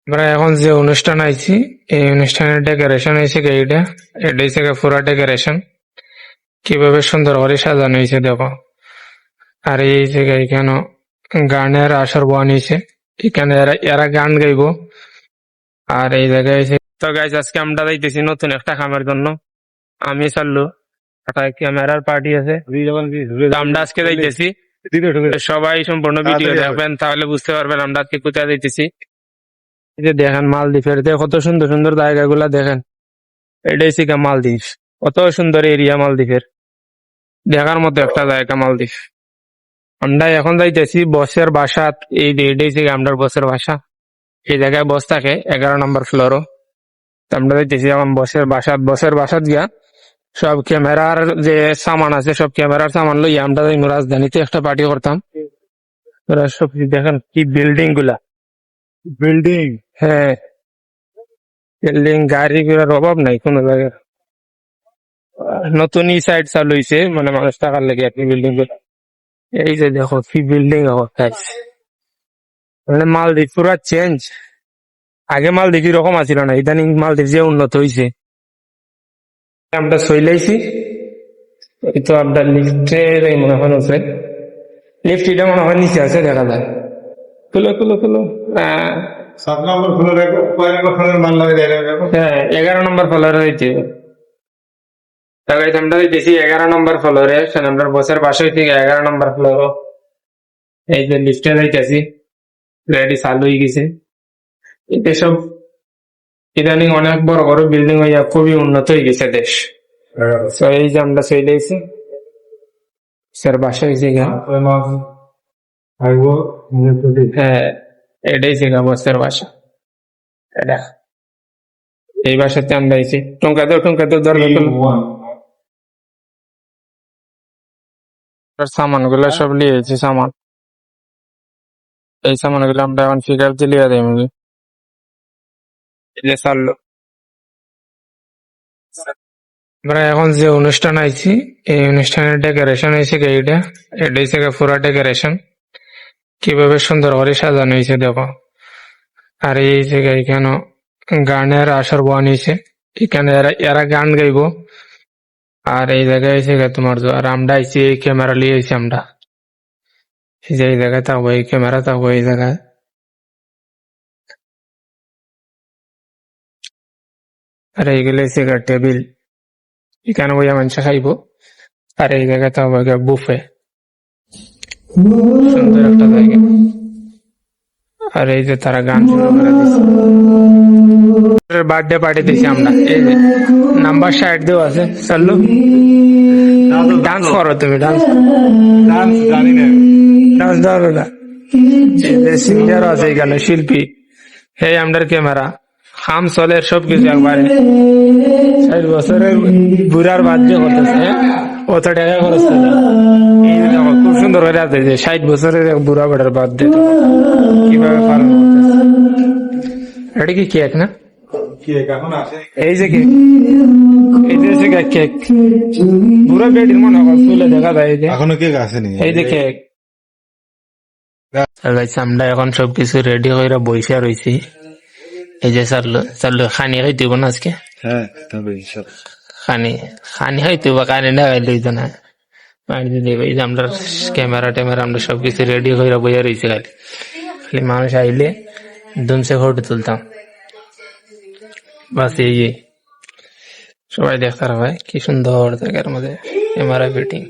আমরা এখন যে অনুষ্ঠান আইছি এই অনুষ্ঠানের ডেকোরেশন হয়েছে এইটা এটা হয়েছে পুরা ডেকোরেশন কিভাবে সুন্দর করে সাজানো হয়েছে দেখো। আর এই জায়গায় এখানে গানের আসর বানিয়েছে, এখানে এরা এরা গান গাইবো। আর এই জায়গায় তো গাইজ আজকে আমরা যাইতেছি নতুন একটা খামের জন্য। আমি চালু একটা ক্যামেরার পার্টি আছে, তো আমরা আজকে যাইতেছি। সবাই সম্পূর্ণ ভিডিও দেখবেন তাহলে বুঝতে পারবেন আমরা আজকে কোথায় যাইতেছি। এই যে দেখেন মালদ্বীপের কত সুন্দর সুন্দর জায়গাগুলা দেখেন। এটাই ছিল মালদ্বীপ, কত সুন্দর এরিয়া মালদ্বীপের, দেখার মতো একটা জায়গা মালদ্বীপ। আমরা এখন যাইতেছি বসের বাসাত, এই এটাই ছিল আমরা বসের বাসা। এই জায়গায় বস থাকে 11 নম্বর ফ্লোরও। আমরা যাইতেছি এখন বসের বাসাত গিয়া সব ক্যামেরার যে সামান আছে সব ক্যামেরার সামান লইয়া আমরা যাই রাজধানীতে একটা পার্টি করতাম। ওরা সব দেখেন কি বিল্ডিং গুলা, বিল্ডিং হ্যাঁ বিল্ডিং, গাড়ি ঘোড়ার অভাব নাই কোনো জায়গায়। নতুন ই সাইড চালু হয়েছে, মানে মানুষ টাকার লেগে আর কি বিল্ডিং গুলো। এই যে দেখো কি বিল্ডিং মানে মালদ্বীপ পুরা চেঞ্জ। আগে মালদ্বীপ এরকম আছিল না, ইদানিং মালদ্বীপ যে উন্নত হয়েছে। আমরা চইলাইছি, এই তো আপনার লিফটের এই মনে হয় আছে, লিফট এটা মনে হয় নিচে আছে, দেখা যায়। খুলো খুলো খুলো। 7 নম্বর ফ্লোরে কয় নম্বর ফ্লোরের মান লাগে দেখো। হ্যাঁ 11 নম্বর ফ্লোরে হয়েছে। আমরা দেখছি 11 নম্বর ফ্লোরে, আমরা বসের পাশে থেকে 11 নম্বর ফ্লোর। এই যে লিফটে যাইতেছি, রেডি চালু হয়ে গেছে। এটা সব ইদানিং অনেক বড় বড় বিল্ডিং হইয়া খুবই উন্নত হয়ে গেছে দেশ। তো এই যে আমরা চলে এসেছি স্যার বাসা হয়েছে। হ্যাঁ এটাই ছিল বসের বাসা। এটা এই বাসাতে আমরা এসেছি। টঙ্কা তো দরকার সামান গুলো সব লিয়েছি। সামান এই সামান গুলো আমরা এখন ফিগার দিয়ে দেয় সারলো। আমরা এখন যে অনুষ্ঠান আইছি এই অনুষ্ঠানের ডেকোরেশন হয়েছে এইটা এটা হয়েছে পুরা ডেকোরেশন কিভাবে সুন্দর করে সাজানো হয়েছে দেখো। আর এই জায়গায় এখানে গানের আসর বানিয়েছে, এখানে এরা গান গাইবো। আর এই জায়গায় এসে তোমার আর আমরা আইছি এই ক্যামেরা লিয়ে আইছি আমরা। এই যে এই জায়গায় থাকবো, এই ক্যামেরা থাকবো এই জায়গায়। আর এইগুলো এসে টেবিল, এখানে বইয়া মানুষ খাইবো। আর এই জায়গায় থাকবো বুফে, সুন্দর একটা জায়গা। আর এই যে তারা গান শুরু করে দিচ্ছে, বার্থডে পার্টি দিছি আমরা। এই যে নাম্বার 60 দেওয়া আছে, চললো ডান্স করো তুমি। ডান্স জানি না, ডান্স ধরো না। সিঙ্গার আছে এখানে, শিল্পী। এই আমাদের ক্যামেরা খাম চলে সবকিছু একবারে। 60 বছরের বুড়ার বাদ্য করতেছে, অত টাকা খরচ করে। এই দেখো খুব সুন্দর হয়ে আছে যে 60 বছরের এক বুড়া বেড়ার বাদ্য কিভাবে পালন করতেছে। এটা কি কেক না? এই যে কেক, এই যে কেক বুড়া বেডির মনে হয় ফুলে দেখা যায়। এই যে এখনো কেক আসেনি, এই যে কেক। আমরা এখন সবকিছু রেডি হয়ে বসে রয়েছি। এই যে চালু খানি খাইতে না আজকে। হ্যাঁ খানি খাইতে কানি না খাইলে হইতো না। এই যে আমরা ক্যামেরা ট্যামেরা আমরা সবকিছু রেডি হয়ে বইয়া রয়েছি। খালি মানুষ আইলে দুমসে ফটো তুলতাম বাস। এই সবাই দেখতে ভাই কি সুন্দর জায়গার মধ্যে ক্যামেরা ফিটিং।